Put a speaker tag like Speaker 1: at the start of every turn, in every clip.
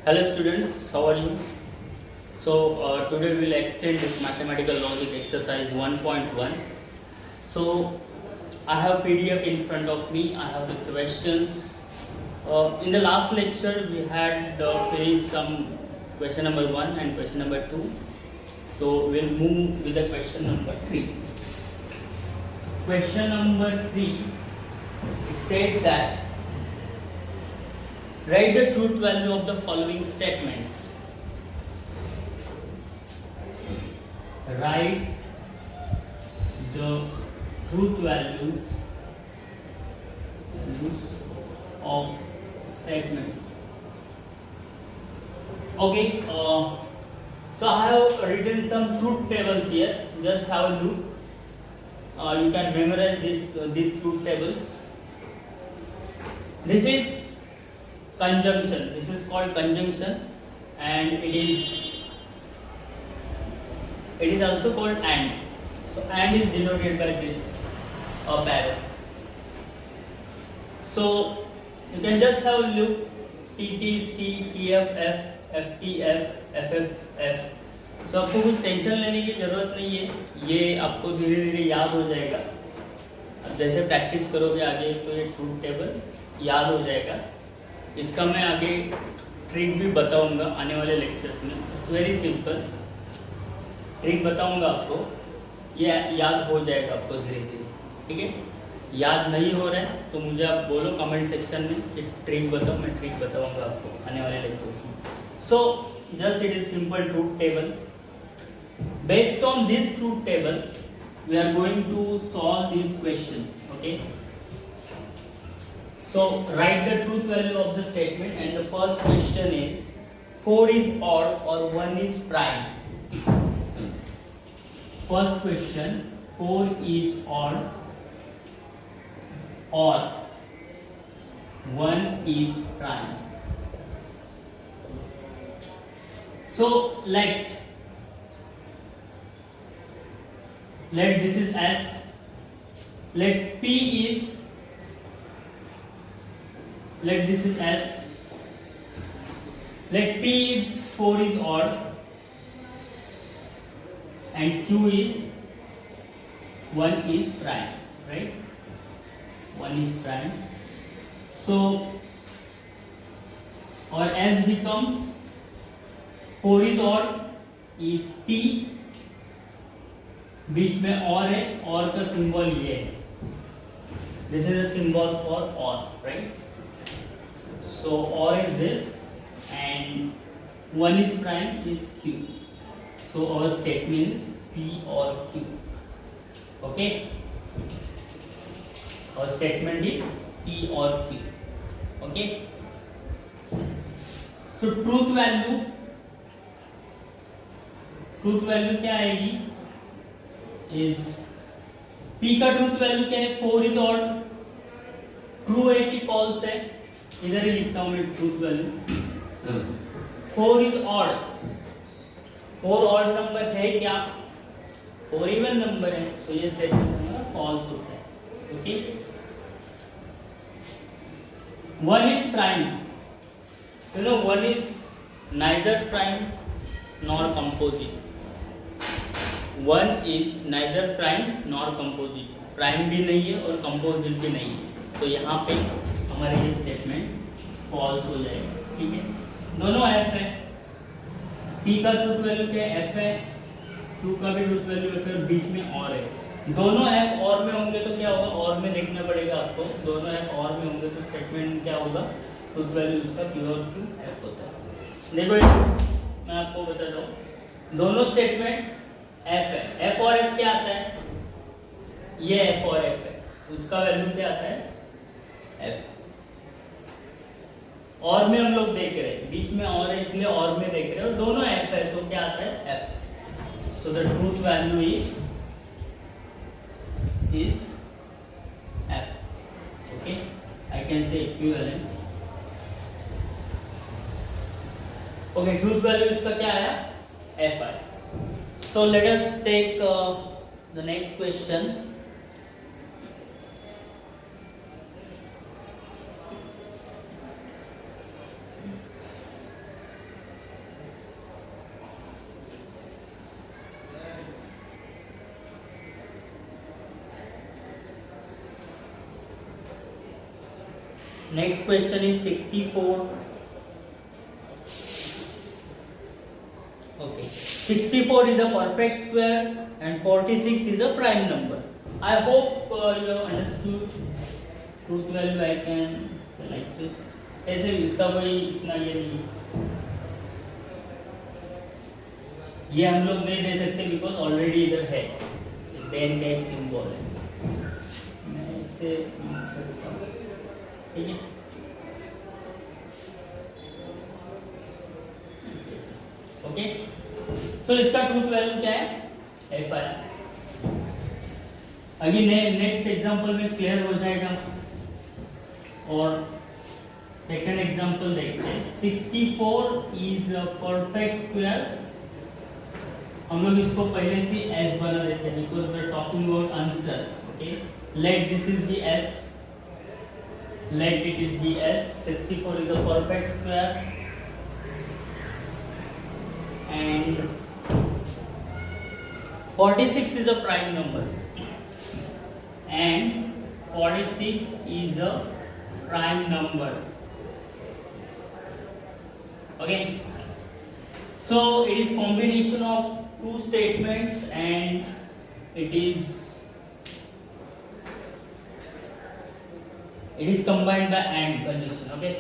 Speaker 1: Hello students, how are you? Today we will extend this mathematical logic exercise 1.1. So I have PDF in front of me. I have the questions. In the last lecture we had finished some question number 1 and question number 2. So we'll move with the question number 3. Question number 3 states that write the truth value of the following statements. Write the truth values of statements. Okay, so I have written some truth tables here. Just have a look. You can memorize these truth tables. This is conjunction. This is called conjunction, and it is also called and. So and is denoted by this arrow. So you can just have a look. T T T T F F F T F F F F. So आपको कुछ tension लेने की जरूरत नहीं है. ये आपको धीरे धीरे याद हो जाएगा. अब जैसे प्रैक्टिस करोगे आगे तो ये ट्रूथ टेबल याद हो जाएगा. इसका मैं आगे ट्रिक भी बताऊंगा आने वाले लेक्चर्स में. It's very simple. ट्रिक बताऊंगा आपको, ये याद हो जाएगा आपको धीरे धीरे. ठीक है, याद नहीं हो रहा है तो मुझे आप बोलो कमेंट सेक्शन में कि ट्रिक बताओ. मैं ट्रिक बताऊंगा आपको आने वाले लेक्चर्स में. So just it is simple truth table. Based on this truth table we are going to solve this question. Okay, so write the truth value of the statement, and the first question is 4 is odd or 1 is prime. First question, 4 is odd or 1 is prime. So let this is S. Let P is, let this is S. Let P is 4 is odd and Q is 1 is prime, right? 1 is prime. So or S becomes 4 is odd is P. बीच में और है, और का symbol ये है. This is a symbol for or, right? So or is this and 1 is prime is Q. So our statement is P or Q. Okay, our statement is P or Q. Okay, so truth value क्या आएगी? Is P का truth value क्या है? 4 is odd. True है कि false है? इधर ही लिखता हूं मैं truth value. 4 is odd. 4 odd number है क्या? 4 इवन नंबर है, तो ये स्टेटमेंट फॉल्स होता है. Okay, 1 is prime. You know 1 is neither prime nor composite. 1 is neither prime nor composite. Prime भी नहीं है और कंपोजिट भी नहीं है. तो यहाँ पे हमारे ये स्टेटमेंट फॉल्स हो जाएगा. ठीक है, दोनों f है. p का ट्रूथ वैल्यू क्या है? f है. q का भी ट्रूथ वैल्यू f है, बीच में और है. दोनों f और में होंगे तो क्या होगा? और में देखना पड़ेगा आपको. दोनों f और में होंगे तो स्टेटमेंट क्या होगा? ट्रूथ वैल्यू उसका p और q f होता है. देखो मैं आपको बताता हूँ. दोनों स्टेटमेंट f है. f और f क्या आता है? ये f और f है, उसका वैल्यू क्या आता है? f. और में हम लोग देख रहे हैं, बीच में और है इसलिए और में देख रहे हैं, और दोनों f है तो क्या आता है? f. So the truth value is f. Okay, I can say equivalent. Okay, truth value इसका क्या आया? f आया. So let us take the next question. Next question is 64. Okay, 64 is a perfect square and 46 is a prime number. I hope you have understood. Truth value I can say like this. ऐसे इसका कोई इतना ये नहीं, ये हम लोग नहीं दे सकते बिकॉज ऑलरेडी इधर है देन का एक सिंबल है, मैं इसे लिख सकता हूँ, ठीक है। ओके, तो इसका ट्रूथ वैल्यू क्या है, एफ आया। अभी नेक्स्ट एग्जांपल में क्लियर हो जाएगा। और सेकंड एग्जांपल देखते हैं। 64 इज अ परफेक्ट स्क्वायर। हम लोग इसको पहले से एस बना देते हैं because we are talking about answer. Okay, let this is B S, let it is B S. 64 is a perfect square and 46 is a prime number and 46 is a prime number. Okay, so it is combination of two statements and it is combined by and conjunction. Okay,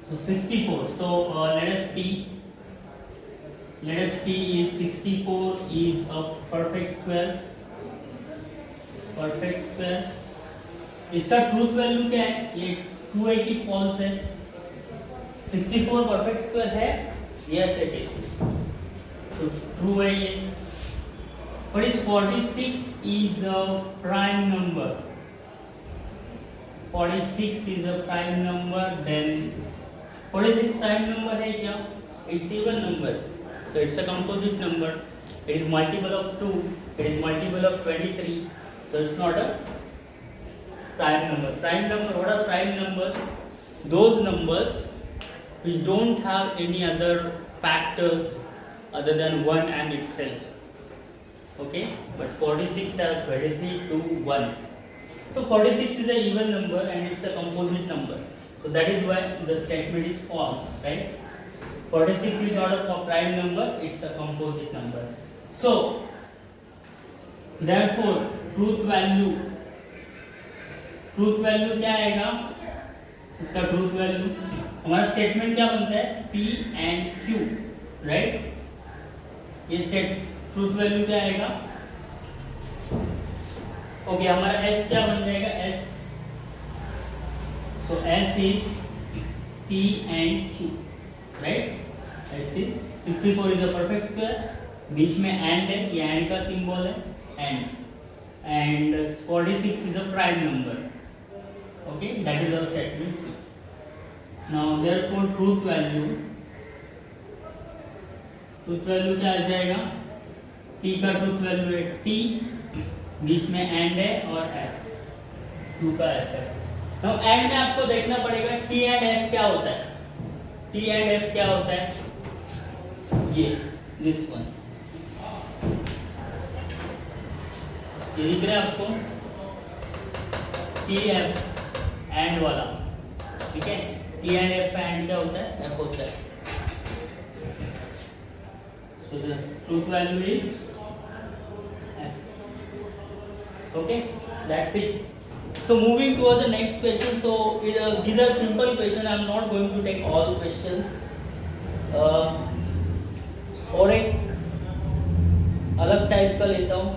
Speaker 1: so 64, so let us P is 64 is a perfect square, इसका truth value क्या है, ये true है कि false है। 64 perfect square है, yes it is, तो true है ये। What is 46 is a prime number, 46 is a prime number, then 46 prime number है क्या, it's even number, so it's a composite number, it is multiple of 2, it is multiple of 23, so it's not a prime number. What are prime numbers? Those numbers which don't have any other factors other than 1 and itself. Okay, but 46 have 23, 2, 1, so 46 is a even number and it's a composite number, so that is why the statement is false, right? 46 is not a prime number, it's a composite number. So therefore truth value क्या आएगा, इसका truth value, हमारा statement क्या बनता है, P and Q, right? ये truth value क्या आएगा, ओके, हमारा S क्या बन जाएगा, S, so S is P and Q, right? S is 64 is a perfect square, बीच में and है, ये and का सिंबल है, and 46 is a prime number. Okay, that is our statement. Now therefore truth value क्या आ जाएगा, T का truth value है T, बीच में and है और F, 2 का F है। Now and में आपको देखना पड़ेगा T and F क्या होता है, T and F क्या होता है, ये this one, ये दिख रहा है आपको, T F एंड वाला, ठीक है, T एंड F का एंड क्या होता है, F होता है, so the truth value is F. Okay, that's it. So moving towards the next question. So these are simple questions, I am not going to take all questions. और एक अलग type का लेता हूँ।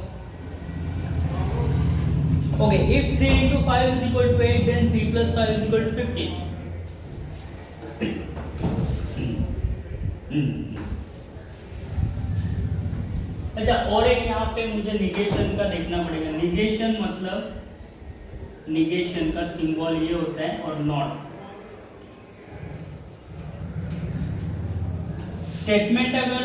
Speaker 1: Okay, if 3 into 5 is equal to 8, then 3 plus 5 is equal to 15. अच्छा, और एक यहाँ पे मुझे निगेशन का देखना पड़ेगा। निगेशन मतलब, निगेशन का सिंबल ये होता है और नॉट। स्टेटमेंट अगर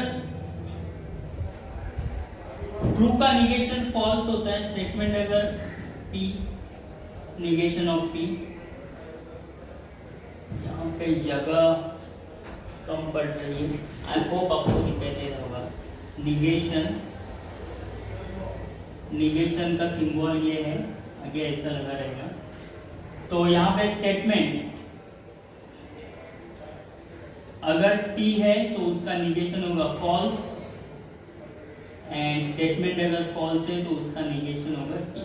Speaker 1: ट्रू का निगेशन फॉल्स होता है, स्टेटमेंट अगर P, negation of P, यहाँ पे जगह कम पड़ रही है, आई होप आपको दिखाई दे रहा होगा। निगेशन का सिंबल ये है, आगे ऐसा लगा रहेगा। तो यहाँ पे स्टेटमेंट अगर टी है तो उसका निगेशन होगा फॉल्स, एंड स्टेटमेंट अगर फॉल्स है तो उसका निगेशन होगा टी।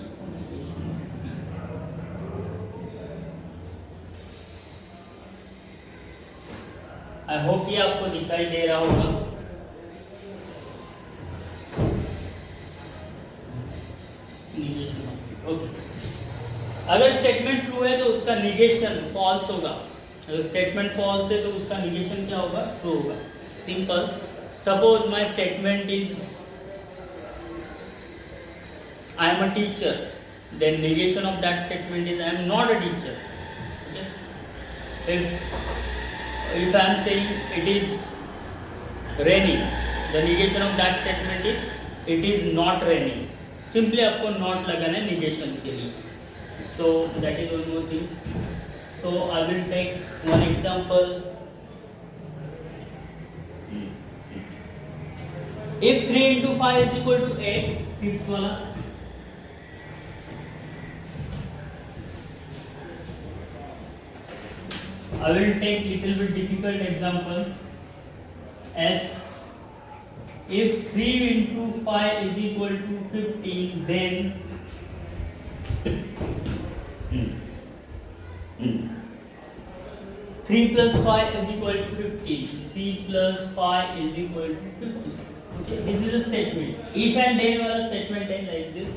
Speaker 1: आई होप ये आपको दिखाई दे रहा होगा। ओके, अगर स्टेटमेंट ट्रू है तो उसका निगेशन फॉल्स होगा, अगर स्टेटमेंट फॉल्स है तो उसका निगेशन क्या होगा? ट्रू होगा। Simple, suppose my statement is I am a teacher, then negation of that statement is I am not a teacher. Okay? If I am saying it is raining, the negation of that statement is it is not raining. Simply आपको not लगाना है negation के लिए. So that is one more thing. So I will take one example. If 3 into 5 is equal to 8, fifth वाला, I will take little bit difficult example as if 3 into 5 is equal to 15, then 3 plus 5 is equal to 15. 3 plus 5 is equal to 15. Okay, this is a statement. If and then वाला statement है like this.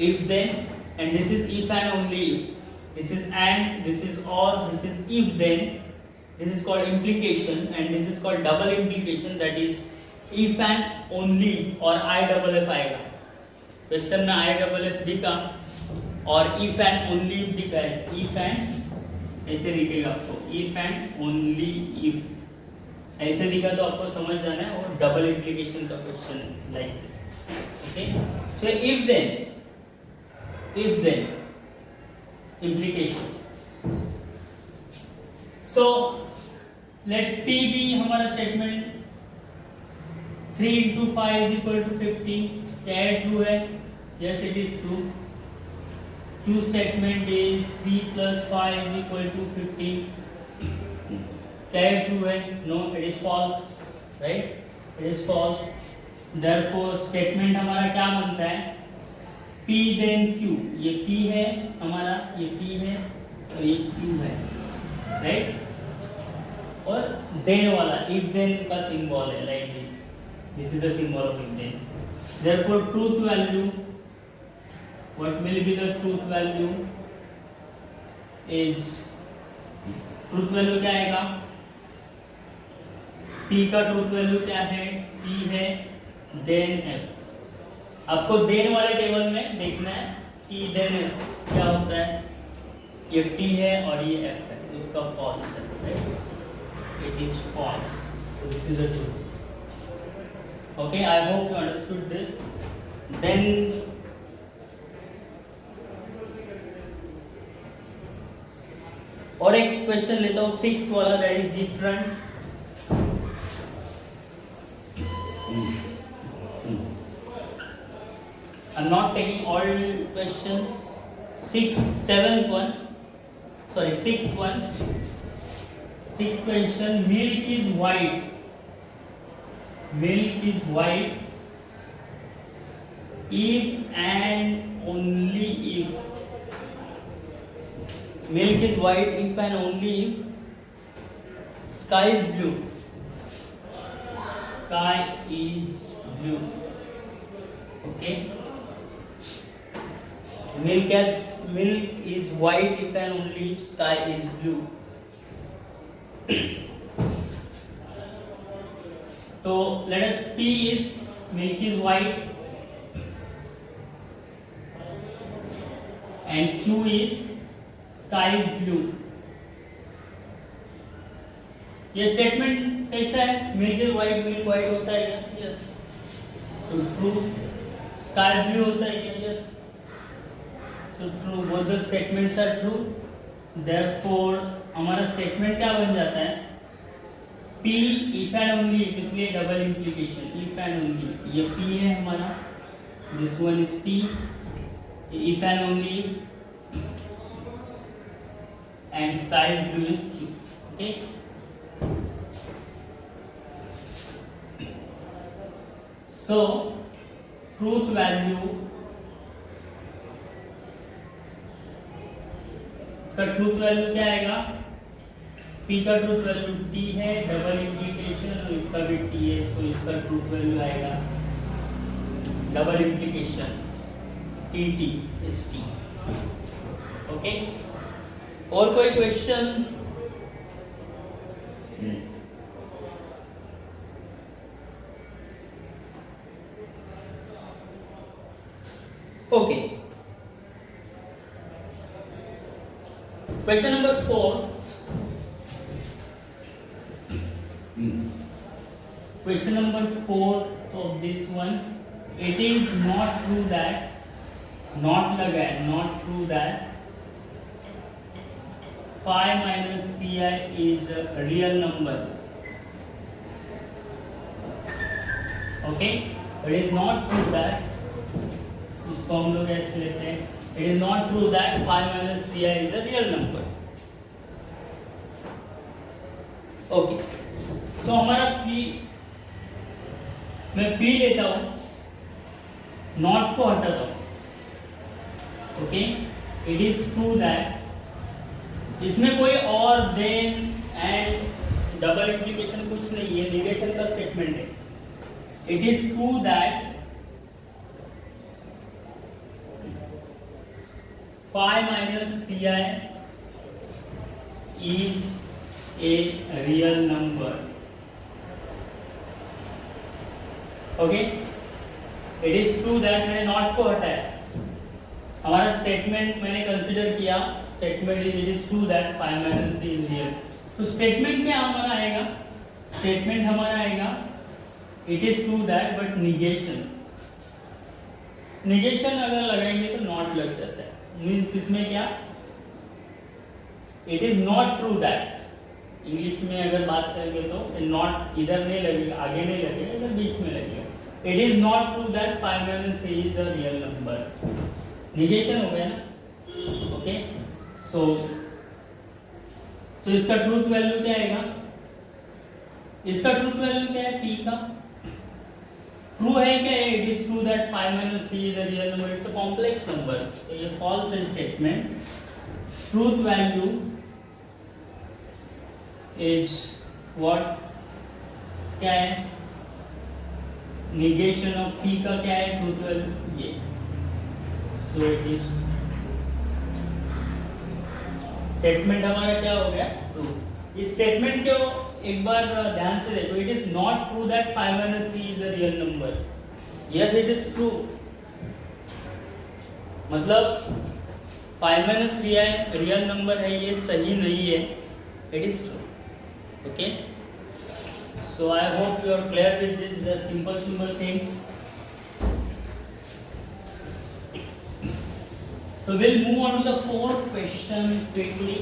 Speaker 1: If then, and this is if and only if. This is and, this is or, this is if then. This is called implication, and this is called double implication. That is if and only और I double F आएगा. Question में I double F दिखा और if and only if दिखा है. if and ऐसे दिखेगा आपको. if and only if ऐसे दिखा तो आपको समझ जाना है, और डबल implication का question like this. Okay, so if then implication. So let P be हमारा statement 3 into 5 is equal to 15. क्या है? ट्रू है? Yes, it is true. True statement is 3 plus 5 is equal to 15. क्या है? True है? No, it is false. Right? It is false. Therefore statement हमारा क्या बनता है? P then Q. ये P है हमारा, ये P है और ये Q है, राइट? और then वाला if then का सिंबल है like this. This is the symbol of if then. Therefore truth value, what will be the truth value is, truth value क्या आएगा? P का truth value क्या है? P है then F. आपको देन वाले टेबल में देखना है कि देन क्या होता है. ये टी है और ये एफ है, तो इसका फॉल्स है, right? It is false. So this is the truth. Okay, I hope you understood this. Then और एक क्वेश्चन लेता हूँ, 6th वाला, that is different. I'm not taking all questions. 7th one, sorry, 6th one. 6th question, milk is white. Milk is white if and only if. Milk is white if and only if sky is blue. Sky is blue. Okay. Milk is white if and only if sky is blue. So let us P is milk is white and Q is sky is blue. ये statement कैसा है? Milk is white होता है क्या? Yes. तो true. Sky blue होता है क्या? Yes. So true, both the statements are true. Therefore हमारा स्टेटमेंट क्या बन जाता है? P if and only if, इसलिए double implication. if and only, ये P है हमारा, this one is P. if and only if and sky is blue is Q. Okay. So truth value, इसका ट्रूथ वैल्यू क्या आएगा? P का truth value T है, double implication, और इसका भी T है, तो इसका ट्रूथ वैल्यू आएगा double implication TT is T. Okay, और कोई question? Okay, question number 4. Question number 4 of this one. It is not true that, not लगा है, not true that 5 minus 3i is a real number. Okay, it is not true that, इसको हम लोग ऐसे लेते हैं, it is not true that 5 minus 3i is a real number. Okay, तो हमारा P, मैं P लेता हूँ, नॉट को हटाता हूँ. Okay, it is true that, इसमें कोई और देन एंड डबल इंप्लीकेशन कुछ नहीं है, निगेशन का स्टेटमेंट है. It is true that 5 minus 3i is a real number. Okay, it is true that, मैंने नॉट को हटाया, हमारा स्टेटमेंट मैंने कंसिडर किया, statement is it is true that 5 minus 3 is real. तो स्टेटमेंट क्या हमारा आएगा? स्टेटमेंट हमारा आएगा it is true that, but negation, negation अगर लगाएंगे तो नॉट लग जाता है. मीन्स इसमें क्या, it is not true that. English में अगर बात करेंगे तो नॉट इधर नहीं लगेगा, आगे नहीं लगेगा, इधर बीच में लगेगा. It is not true that 5 minus 3 is the real number. Negation हो गया ना. ओके, सो इसका ट्रूथ वैल्यू क्या आएगा? इसका ट्रूथ वैल्यू क्या है? P का ट्रू है क्या? It is true that 5 minus 3 is the real number. It's a complex number, तो ये फॉल्स है statement. Truth value is what, क्या है? निगेशन ऑफ P का क्या है ट्रूथ वैल्यू? ये. सो इट इज, स्टेटमेंट हमारा क्या हो गया? ट्रू. इस स्टेटमेंट को एक बार ध्यान से देखो. It is not true that 5 minus 3 is a real number. Yes, it is true. मतलब 5 minus 3i रियल नंबर है, ये सही नहीं है. It is true. Okay, so I hope you are clear with this simple things. So we'll move on to the fourth question quickly.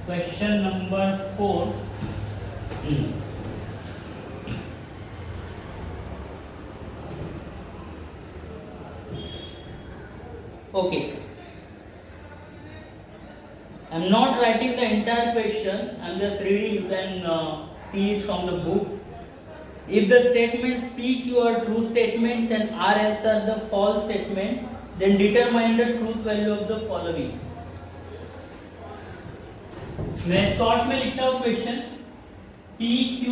Speaker 1: Question number 4. Okay, I'm not writing the entire question, I'm just reading. You can see it from the book. If the statements P, Q are true statements and R, S are the false statement, then determine the truth value of the following. मैं short में लिखता हूँ question. P, Q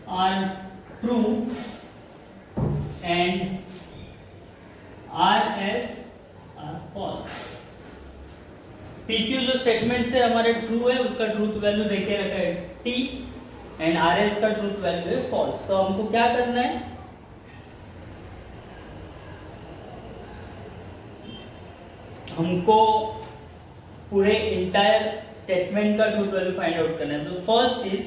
Speaker 1: are true and R, S false. PQ जो statement से हमारे true है, उसका truth value देके रखा है T, एंड RS का ट्रूथ वैल्यू है फॉल्स. तो हमको क्या करना है? हमको पूरे इंटायर स्टेटमेंट का ट्रूथ वैल्यू फाइंड आउट करना है. तो फर्स्ट इज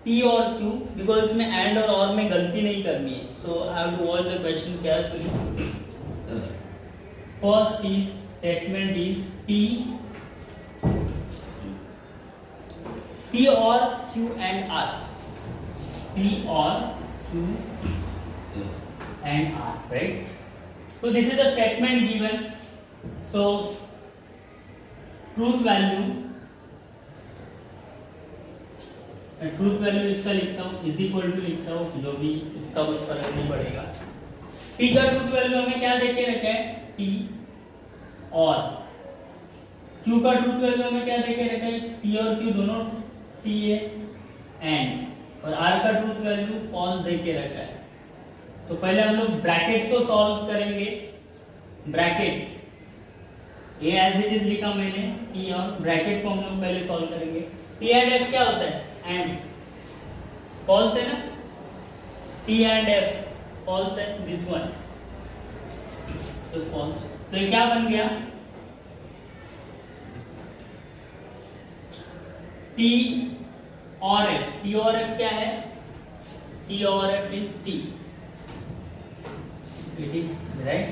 Speaker 1: P और Q, बिकॉज इसमें एंड और में गलती नहीं करनी है. So I have to watch the question carefully. First is statement is P or Q and R. P or Q and R, right? So this is the statement given. So truth value मैं truth value इसका लिखता हूँ is equal to लिखता हूँ, जो भी इसका कुछ फर्क नहीं पड़ेगा। टी का ट्रूथ वैल्यू हमें क्या देके रखा है, टी, और क्यू का ट्रूथ वैल्यू हमें क्या देके रखा है, पी और क्यू दोनों टी है, एंड और आर का ट्रूथ वैल्यू फॉल्स देके रखा है। तो पहले हम लोग ब्रैकेट को सॉल्व करेंगे। Bracket A as it is लिखा मैंने टी, और ब्रैकेट को हम लोग पहले सॉल्व करेंगे। टी एंड एफ क्या होता है, एंड फॉल्स है ना, टी एंड एफ फॉल्स है, दिस वन तो फॉल्स। तो ये क्या बन गया, टी और एफ। टी और एफ क्या है, टी और F is T, it is right.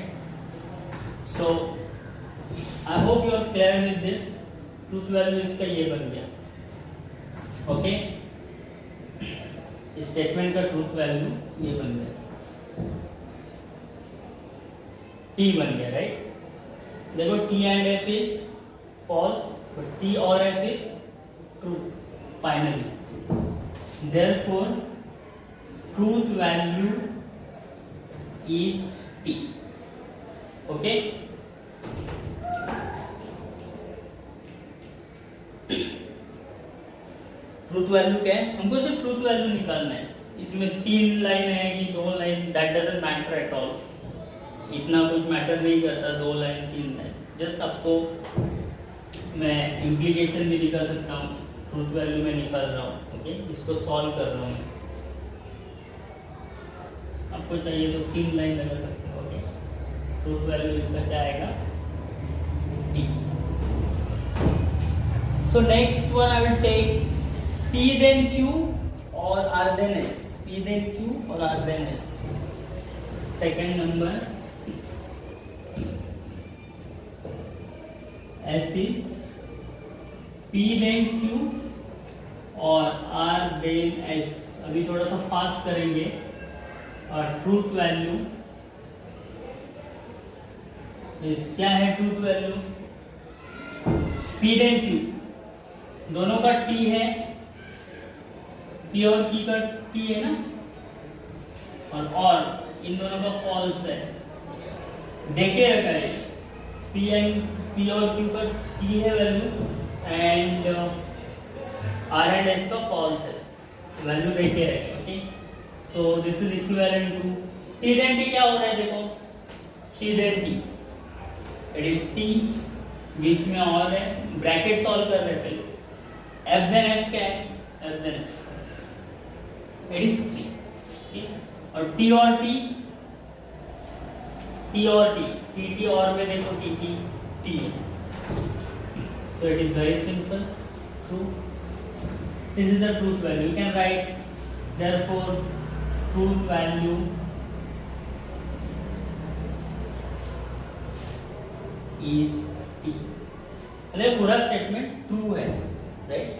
Speaker 1: So I hope you are clear with this. Truth value इसका ये बन गया, ओके। स्टेटमेंट का ट्रूथ वैल्यू ये बन गया, टी बन गया, राइट। देखो T and F is false, but T और F is true finally. Therefore truth value is T, okay. Truth value क्या है, हमको सिर्फ ट्रूथ वैल्यू निकालना है। इसमें 3 लाइन है कि 2 line, that doesn't matter at all, इतना कुछ मैटर नहीं करता 2 लाइन 3 लाइन। जस्ट आपको मैं इम्प्लीकेशन भी दिखा सकता हूँ, ट्रूथ वैल्यू में निकाल रहा हूँ, ओके, इसको सॉल्व कर रहा हूँ। आपको चाहिए तो 3 लाइन लगा सकते हो, ओके। ट्रूथ वैल्यू इसका क्या आएगा, T. So next one I will take P then Q or R then S. P then Q or R then S. Second number S is P then Q और R then S. अभी थोड़ा सा fast करेंगे। और truth value क्या है, truth value P then Q, दोनों का T है, पी और की का टी है ना, और इन दोनों का फॉल्स है, देखे रखा है। पी और क्यू का टी है value, and R and S का फॉल्स है, वैल्यू देखे रखे, okay. So this is equivalent to T then T. क्या हो रहा है, देखो T then T, it is T, बीच में और है, ब्रैकेट सॉल्व कर रहे थे। एफ देन एफ क्या है, F then F, it is T, और टी और टी, टी और टी और में देखो टी है। So it is very simple, true. This is the truth value. You can write, therefore truth value is T. अरे पूरा स्टेटमेंट ट्रू है, right.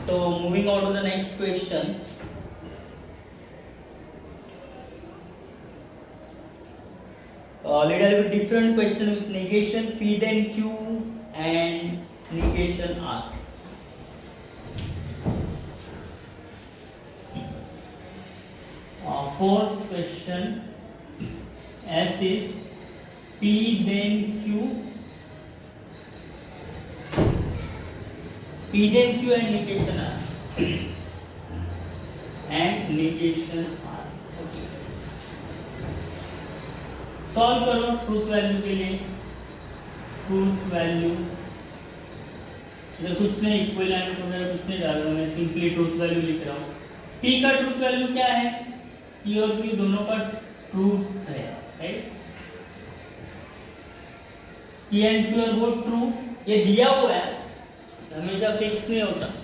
Speaker 1: So moving on to the next question. Little bit different question with negation P then Q and negation R. Fourth question, S is P then Q, P then Q and negation R, and negation R. Okay. Solve करो truth value के लिए। Truth value इधर कुछ नहीं, equivalent वगैरह कुछ नहीं डाल रहा हूँ, मैं सिंपली ट्रूथ वैल्यू लिख रहा हूँ। P का ट्रूथ वैल्यू क्या है, P और Q दोनों का ट्रूथ है, राइट। P एंड Q और वो ट्रू, ये दिया हुआ है, हमेशा फिक्स नहीं होता,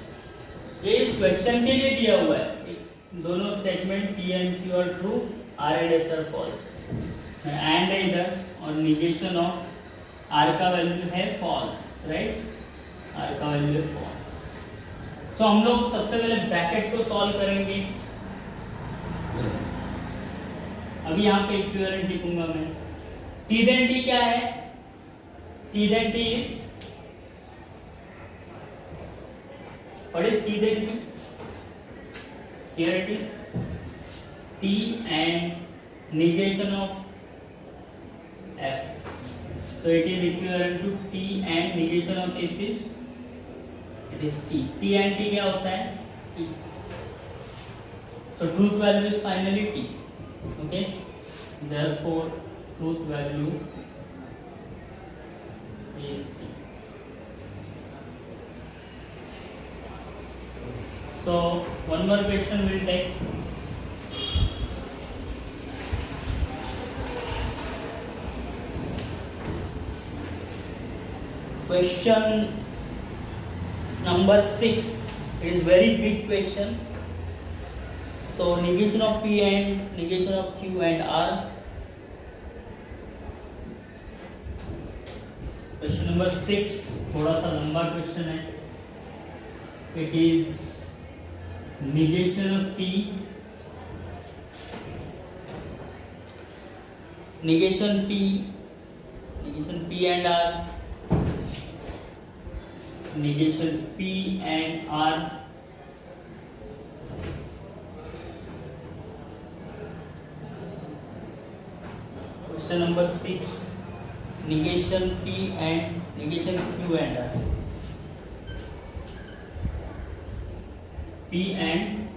Speaker 1: ये इस क्वेश्चन के लिए दिया हुआ है। दोनों statement P and Q are true, R and S are false, and है इधर, और निगेशन ऑफ R का वैल्यू है फॉल्स, राइट, R का वैल्यू है फॉल्स। सो हम लोग सबसे पहले ब्रैकेट को सॉल्व करेंगे। अभी यहाँ पे इक्विवेलेंट लिखूंगा मैं। T then T क्या है, T then T is, what is T then T? here it is T and negation of F, so it is equivalent to T and negation of F is it is T. T and T क्या होता है T, so truth value is finally T. Okay, therefore truth value is T. So one more question will take. Question number 6 is very big question. So negation of P and negation of Q and R. Question number 6 थोड़ा सा लंबा question है. It is negation of P, negation P and R, negation P and R. Question number 6, negation P and negation Q and R. P and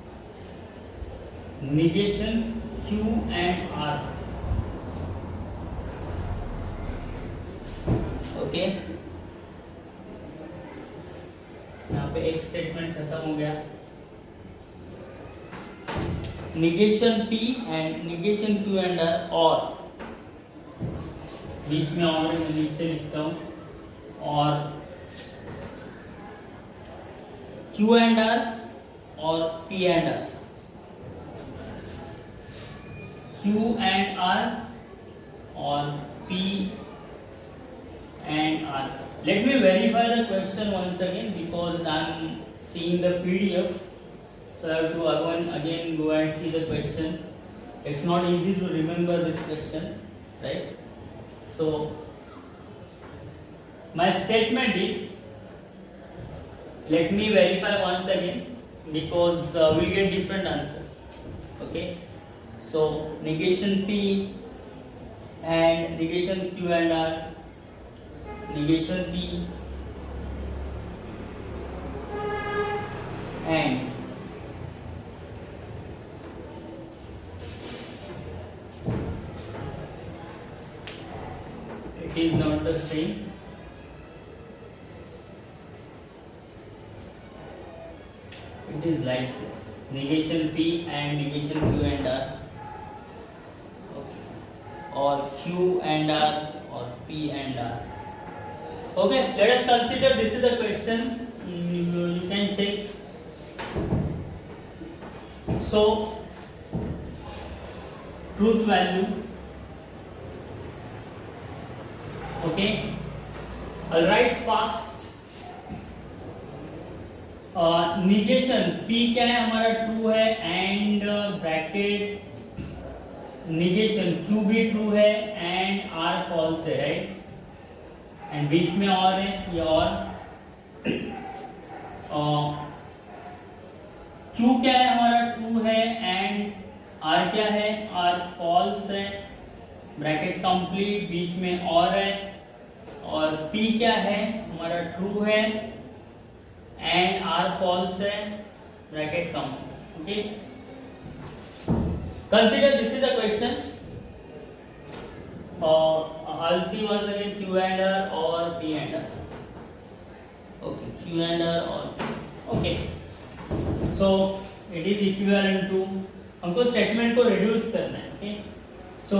Speaker 1: negation Q and R. Okay, यहाँ पे एक statement खत्म हो गया. negation P and negation Q and R, और बीच में और मैं नीचे लिखता हूँ, और Q and R और P and R, Q and R और P and R. Let me verify the question once again because I am seeing the PDF, so I have to again go and see the question. It's not easy to remember this question, right? So my statement is, let me verify once again because we'll get different answer. Okay, so negation P and negation Q and R, negation P and it is not the same. It is like this, negation P and negation Q and R, okay, or Q and R or P and R. Okay, let us consider this is the question. You can check. So truth value, okay, I'll write fast. negation P क्या है हमारा true है, and bracket negation Q भी true है and R false है, right, and बीच में और है ये, और Q क्या है हमारा ट्रू है एंड R क्या है, R फॉल्स है, ब्रैकेट कंप्लीट, बीच में और है, और P क्या है हमारा ट्रू है एंड R false है, bracket come. Okay, consider this is the question. I'll see once again Q and R or P and R. Okay, Q and R or okay, so it is equivalent to, हमको statement को reduce करना है. Okay, सो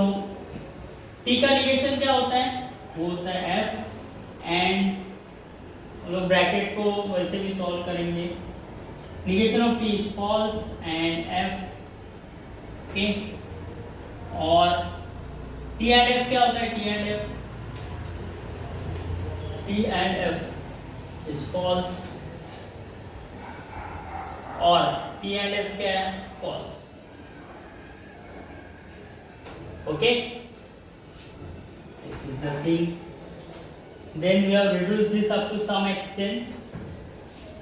Speaker 1: T का negation क्या होता है, वो होता है F, एंड हम लोग ब्रैकेट को वैसे भी सॉल्व करेंगे. Negation of T is false and F, okay, और T एंड F क्या होता है, T and F is false, और T एंड F क्या है, false. Okay, this is the thing. Then we have reduced this up to some extent.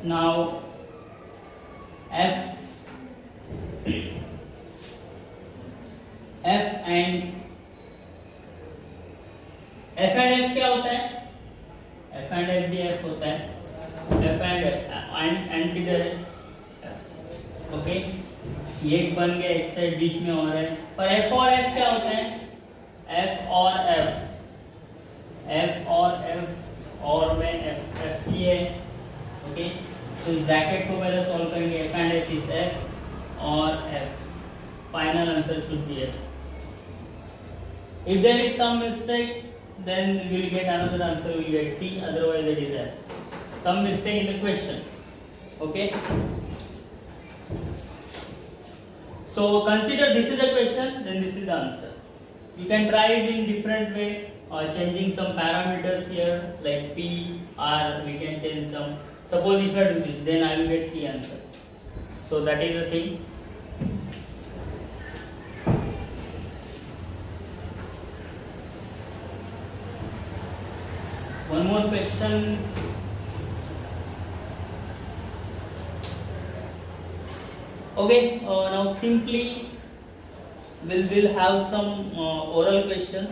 Speaker 1: Now F F and F क्या होता है? F and F भी F होता है, F and and किधर है? ओके, ये एक बन गया, एक साइड बीच में और है। पर एफ और एफ क्या होता है? एफ और एफ और में एफ ही है। ओके, तो इस ब्रैकेट को पहले सॉल्व करेंगे। F and F is F और F, final answer should be F. If there is some mistake, then we will get another answer, we will get T, otherwise it is F. Some mistake in the question. Okay. So consider this is the question, then this is the answer. You can try it in different way, changing some parameters here like P, R, we can change some. Suppose if I do this, then I will get T answer. So that is the thing. One more question. Okay, now simply we'll have some oral questions.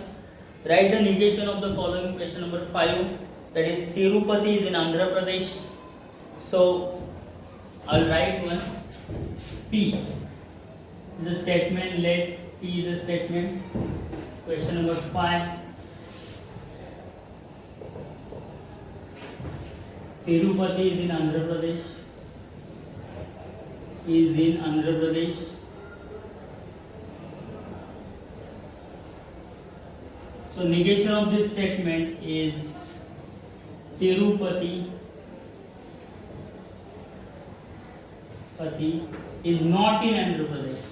Speaker 1: Write the negation of the following. Question number 5, that is Tirupati is in Andhra Pradesh. So I'll write one. P is the statement, let P is the statement. Question number 5. Tirupati is in Andhra Pradesh. Is in Andhra Pradesh. So negation of this statement is Tirupati is not in Andhra Pradesh.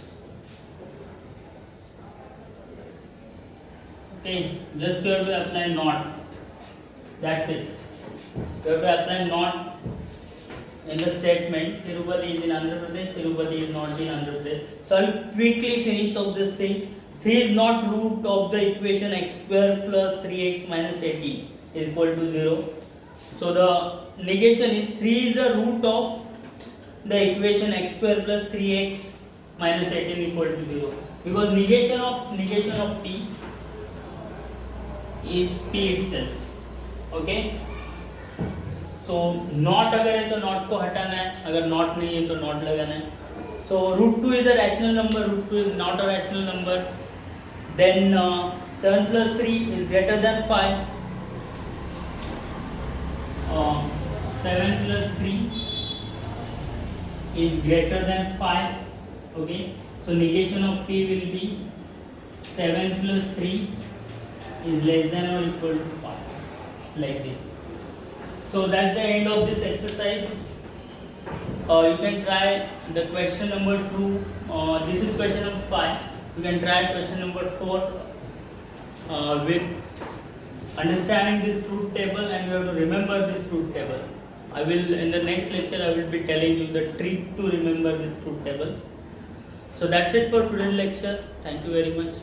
Speaker 1: Okay, just you have to apply not. That's it. You have to apply not in the statement. Tirupati is in Andhra Pradesh, Tirupati is not in Andhra Pradesh. So I'll quickly finish off this thing. 3 is not root of the equation x square plus 3x minus 18 is equal to 0. So the negation is 3 is the root of the equation x square plus 3x minus 18 equal to 0. Because negation of p is p itself. Okay. So not अगर है तो not को हटाना है, अगर not नहीं है तो नॉट लगाना है. So root 2 is a rational number, root 2 is not a rational number. Then 7 plus 3 is greater than 5. 7 plus 3 is greater than 5. Okay, so negation of p will be 7 plus 3 is less than or equal to 5, like this. So that's the end of this exercise. You can try the question number 2. This is question number 5. You can try question number 4 with understanding this truth table, and you have to remember this truth table. I will, in the next lecture, I will be telling you the trick to remember this truth table. So that's it for today's lecture. Thank you very much.